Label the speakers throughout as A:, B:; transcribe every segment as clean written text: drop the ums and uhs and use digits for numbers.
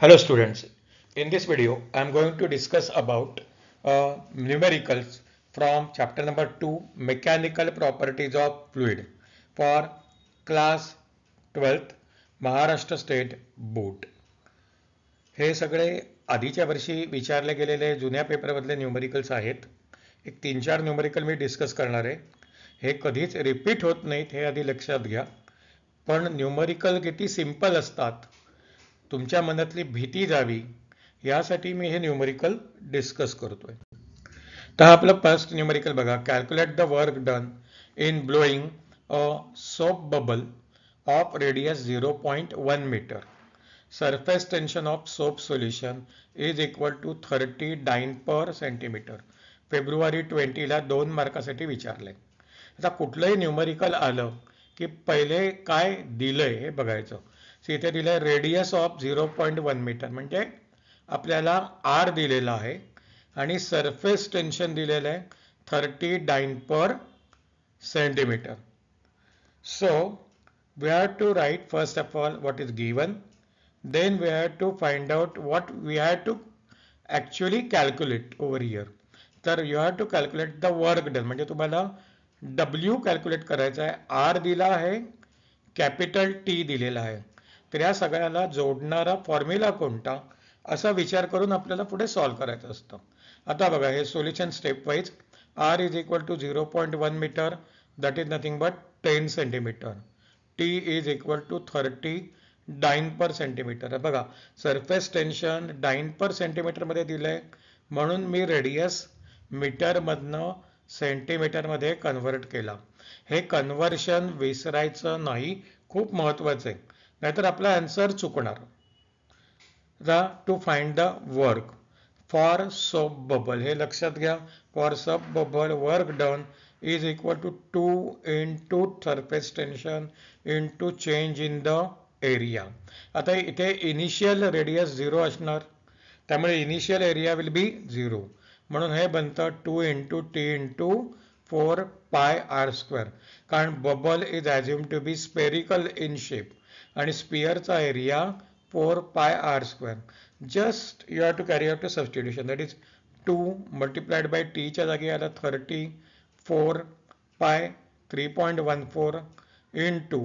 A: Hello students, in this video I am going to discuss about numericals from chapter number 2 mechanical properties of fluid for class 12th Maharashtra State Board. हे सगळे आधीच्या वर्षी विचारले गेलेले जुन्या पेपरमधले numericals आहेत. एक 3-4 न्यूमरिकल मी डिस्कस करणार आहे. हे कधीच रिपीट होत नाहीत हे आधी लक्षात घ्या. पण न्यूमरिकल किती सिंपल असतात तुमच्या मनातली भीती जावी यासाठी मी हे न्यूमरिकल डिस्कस करतोय. तर आपलं फर्स्ट न्यूमरिकल बघा. Calculate the work done in blowing a soap bubble of radius 0.1 metre. Surface tension of soap solution is equal to 30 dyne per centimetre. फेब्रुवारी 20 ला 2 मार्कासाठी विचारलंय. आता कुठलंही न्यूमरिकल आलं की पहिले काय दिलंय हे बघायचं. इथे दिलंय रेडियस ऑफ 0.1 मीटर म्हणजे आपल्याला आर दिलेला आहे आणि सरफेस टेन्शन दिलेलं आहे 30 dyne per centimetre. So we have to write first of all what is given, then we have to find out what we have to actually calculate over here. तर you have to calculate the work done म्हणजे तुम्हाला W calculate करायचा आहे. R दिला आहे, capital T दिलेला आहे. तर या सगळ्याला जोडणारा फॉर्म्युला कोणता असा विचार करून आपल्याला पुढे सॉल्व्ह करायचं असतं. आता बघा हे solution stepwise. R is equal to 0.1 metre that is nothing but 10 centimetre. T is equal to 30 dyne per centimetre. बघा surface tension dyne per centimetre मध्ये दिलंय म्हणून मी रेडियस मीटर मधनं सेंटीमीटर मध्ये कन्व्हर्ट केला. हे कन्व्हर्शन विसरायचं नाही, खूप महत्वाचं आहे, नाहीतर आपला आन्सर चुकणार. To find the work for soap bubble हे लक्षात घ्या. For soap bubble work done is equal to 2 into surface tension into change in the area. आता इथे इनिशियल रेडियस 0 असणार त्यामुळे इनिशियल एरिया विल बी 0 म्हणून हे बनतं 2 into T into 4 pi r square. कारण bubble is assume to be spherical in shape आणि स्पियरचा area 4 pi r square. Just you have to carry out a substitution that is 2 multiplied by टीच्या जागी आला 30 4 पाय 3.14 इंटू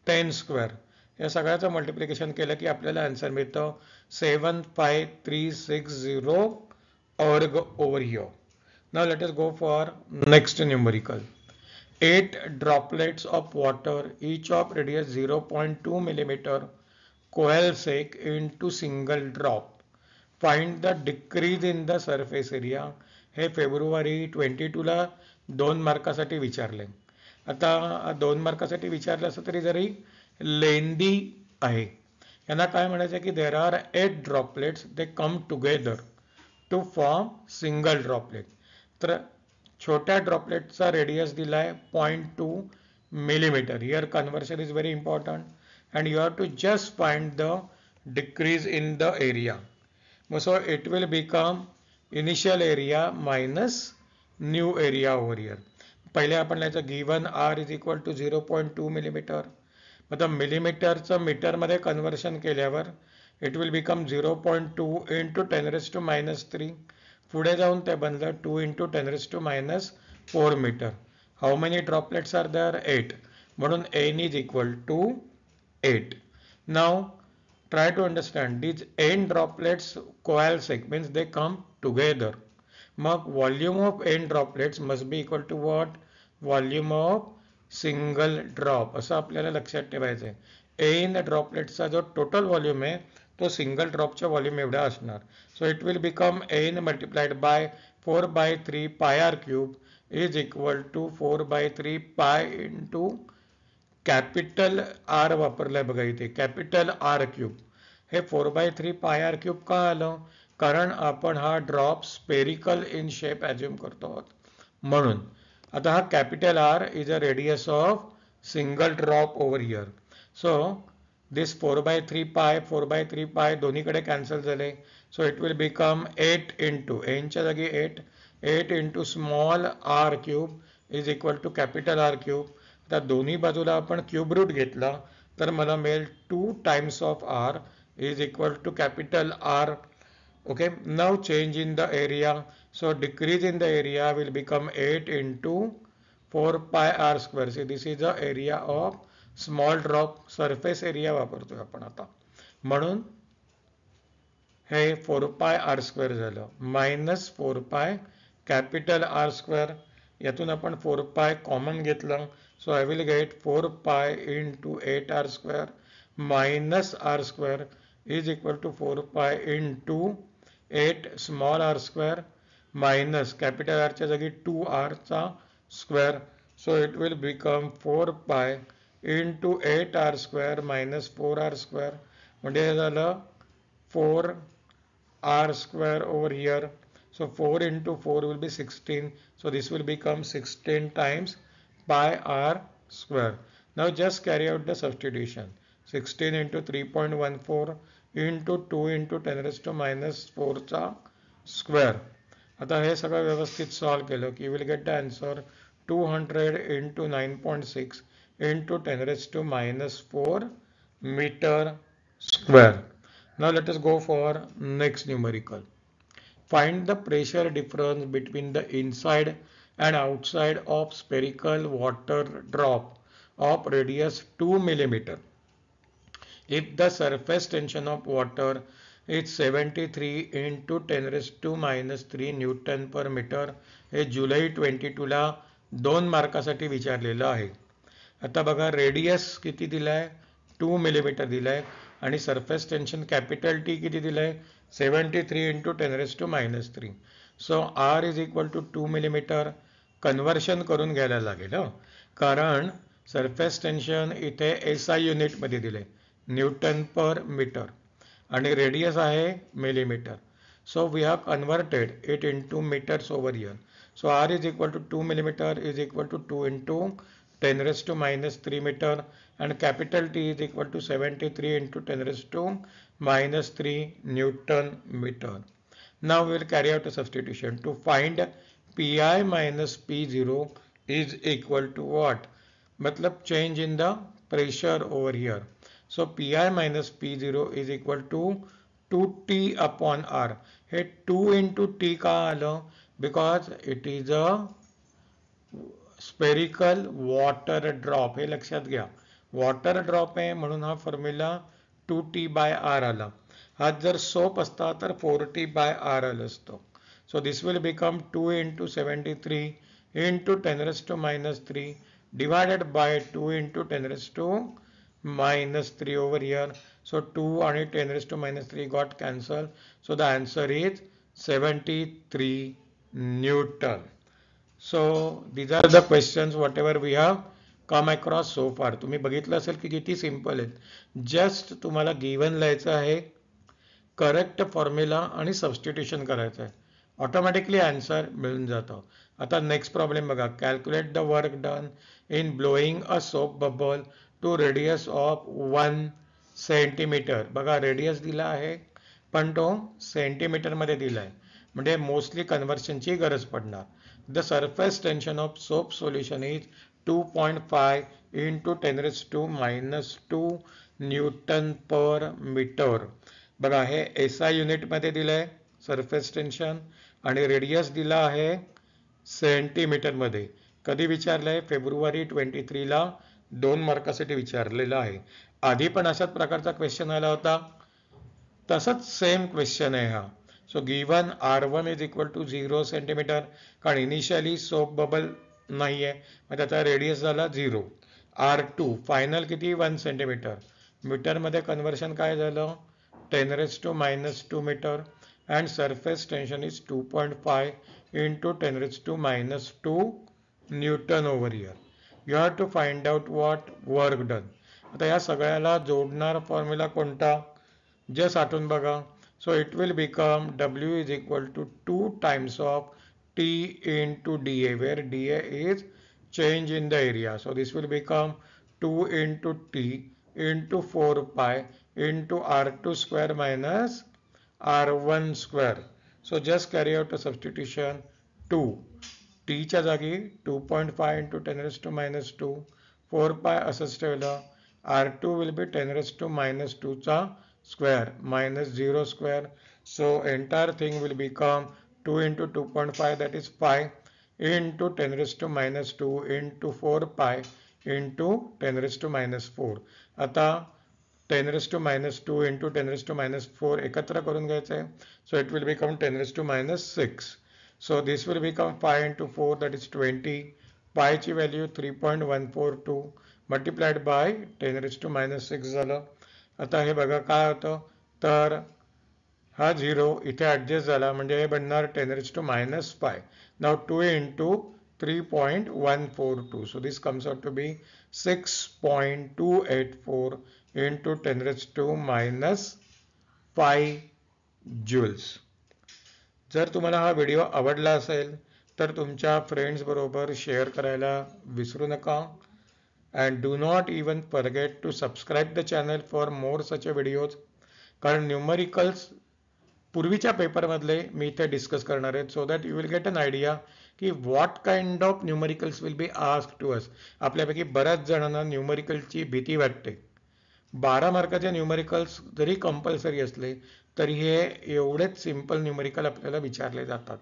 A: 10 स्क्वेअर. या सगळ्याचं multiplication केलं की आपल्याला आन्सर मिळतं 75360 org over here. Now let us go for next numerical. 8 droplets of water each of radius 0.2 millimeter coalesce into single drop. Find the decrease in the surface area. हे February 22 ला 2 मार्कासाठी विचारले. आता 2 मार्कासाठी विचारलं असं तरी जरी लेंदी आहे. यांना काय म्हणायचं की there are 8 droplets they come together to form single droplet. तर छोट्या ड्रॉपलेटचा रेडियस दिलाय 0.2 millimetre. Here conversion is very important and you have to just find the decrease in the area. So it will become initial area minus new area over here. पहिले आपण लिहायचं given R is equal to 0.2 millimetre. मतलब मिलीमीटरचं मीटरमध्ये conversion केल्यावर it will become 0.2 into 10 raised to minus 3. पुढे जाऊन ते बनलं 2 into 10 raised to minus 4 meter. How many droplets are there? 8. म्हणून n is equal to 8. Now try to understand these n droplets coalesce means they come together. मग volume of n droplets must be equal to what? Volume of single drop. असं आपल्याला लक्षात ठेवायचं आहे. n ड्रॉपलेटचा जो total volume आहे तो single ड्रॉपच्या volume एवढा असणार. So it will become n multiplied by 4/3 pi R cube is equal to 4/3 pi into capital R वापरलाय बघा इथे कॅपिटल आर क्यूब. हे 4/3 पाय आर क्यूब का आलं? कारण आपण हा drop spherical in shape assume करतो आहोत म्हणून. आता हा capital R is a radius of single drop over here. So this 4/3 pi दोन्हीकडे कॅन्सल झाले. So it will become 8 into n च्या जागी 8 into small r cube is equal to capital R cube. आता दोन्ही बाजूला आपण क्यूब रूट घेतला तर मला मिळेल 2 times of R is equal to capital R. Okay, now change in the area. So decrease in the area will become 8 into 4 pi r square. See, this is the area of small drop. Surface area वापरतोय आपण आता. म्हणून हे 4 pi r square झालं minus 4 pi capital R square. यातून आपण 4 पाय common घेतलं. So I will get 4 pi into 8 r square minus r square is equal to 4 pi into 8 small r square minus capital आरच्या जागी 2 आरचा square. So it will become 4 pi into 8 r square minus 4 r square. म्हणजे हे झालं 4 r square over here. So 4 into 4 will be 16. So this will become 16 times pi r square. Now just carry out the substitution. 16 into 3.14 into 2 into 10 raised to minus 4 चा square. आता हे सगळं व्यवस्थित solve केलं की you will get the answer 200 into 9.6 into 10 raised to minus 4 meter square. Now let us go for next numerical. Find the pressure difference between the inside and outside of spherical water drop of radius 2 mm. If the surface tension of water is 73 into 10 raised to minus 3 Newton per meter. हे जुलै 22 ला 2 मार्कासाठी विचारलेलं आहे. आता बघा radius किती दिलाय 2 millimetre दिलाय आणि सरफेस टेन्शन कॅपिटल टी किती दिलंय 73 into 10 raise to minus 3. So R is equal to 2 millimetre. Conversion करून घ्यायला लागेल कारण सरफेस टेन्शन इथे SI युनिटमध्ये दिले न्यूटन पर मीटर आणि रेडियस आहे millimetre. So we have converted it into metres over here. So R is equal to 2 millimetre is equal to 2 into 10 raised to minus 3 meter and capital T is equal to 73 into 10 raised to minus 3 Newton meter. Now we will carry out a substitution to find Pi minus P0 is equal to what? मतलब change in the pressure over here. So Pi minus P0 is equal to 2T upon R. हे 2 into T का आलं? Because it is a spherical water drop. हे लक्षात घ्या water drop आहे म्हणून हा फॉर्म्युला 2T बाय आर आला. हा जर सोप असता तर 4T बाय आर आलं असतं. So this will become 2 into 73 into 10 raise to minus 3 divided by 2 into 10 raise to minus 3 over here. So 2 आणि 10 raise to minus 3 got cancel. So the answer is 73 newton. So these are the questions whatever we have come across so far. तुम्ही बघितलं असेल की किती simple आहेत. Just तुम्हाला given लिहायचं आहे करेक्ट फॉर्म्युला आणि सबस्टिट्यूशन करायचं आहे ऑटोमॅटिकली आन्सर मिळून जातं. आता नेक्स्ट प्रॉब्लेम बघा. Calculate the work done in blowing a soap bubble to radius of 1 centimetre. बघा रेडियस दिला आहे पण तो सेंटीमीटर मध्ये दिला आहे म्हणजे मोस्टली कन्व्हर्शनची गरज पडणार. The surface tension of soap solution is 2.5 into 10 raised to minus 2 Newton per meter. बघा हे SI युनिट मध्ये दिलंय सरफेस टेन्शन आणि रेडियस दिला आहे सेंटीमीटर मध्ये. कधी विचारलंय फेब्रुवारी 23 ला 2 मार्कासाठी विचारलेला आहे. आधी पण अशाच प्रकारचा क्वेश्चन आला होता तसंच सेम क्वेश्चन आहे हा. So given R1 is equal to 0 centimetre कारण इनिशियली सोप बबल नाही आहे मग त्याचा रेडियस झाला 0. R2 फायनल किती 1 सेंटीमीटर. मीटरमध्ये कन्व्हर्शन काय झालं 10 raise to minus 2 metre and surface tension is 2.5 into 10 raise to minus 2 newton over here. You have to find out what work done. आता या सगळ्याला जोडणारा फॉर्म्युला कोणता जस्ट आठवून बघा. So it will become W is equal to 2 times of T into dA where dA is change in the area. So this will become 2 into T into 4 pi into R2 square minus R1 square. So just carry out a substitution. 2 T च्या जागी 2.5 into 10 raised to minus 2 4 pi असंच ठेवलं. R2 will be 10 raised to minus 2 चा square minus 0 square. So entire thing will become 2 into 2.5, that is 5 into 10 raised to minus 2 into 4 pi into 10 raised to minus 4. आता 10 raised to minus 2 into 10 raised to minus 4 एकत्र करून घ्यायचं आहे. So it will become 10 raised to minus 6. So this will become 5 into 4, that is 20. Pi ची value 3.142 multiplied by 10 raised to minus 6 झालं. आता हे बघा काय होतं, तर हा 0 इथे ॲडजस्ट झाला म्हणजे हे बनणार 10 raised to minus 5. Now 2 into 3.142. So this comes out to be 6.284 into 10 raised to minus 5 joules. जर तुम्हाला हा व्हिडिओ आवडला असेल तर तुमच्या फ्रेंड्स बरोबर शेअर करायला विसरू नका. And do not even forget to subscribe the channel for more such videos. कारण न्यूमरिकल्स पूर्वीच्या पेपरमधले मी इथे डिस्कस करणार आहेत, so that you will get an idea की what kind of numericals will be asked to us. आपल्यापैकी बऱ्याच जणांना न्यूमरिकलची भीती वाटते. 12 मार्काचे न्यूमरिकल्स जरी कंपल्सरी असले तरी हे एवढेच सिंपल न्यूमरिकल आपल्याला विचारले जातात.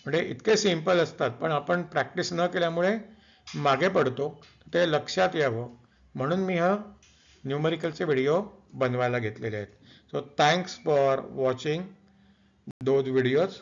A: म्हणजे इतके सिंपल असतात पण आपण प्रॅक्टिस न केल्यामुळे मागे पडतो. ते लक्षात यावं म्हणून मी हा न्यूमरिकलचे व्हिडिओ बनवायला घेतलेले आहेत. So thanks for watching those videos.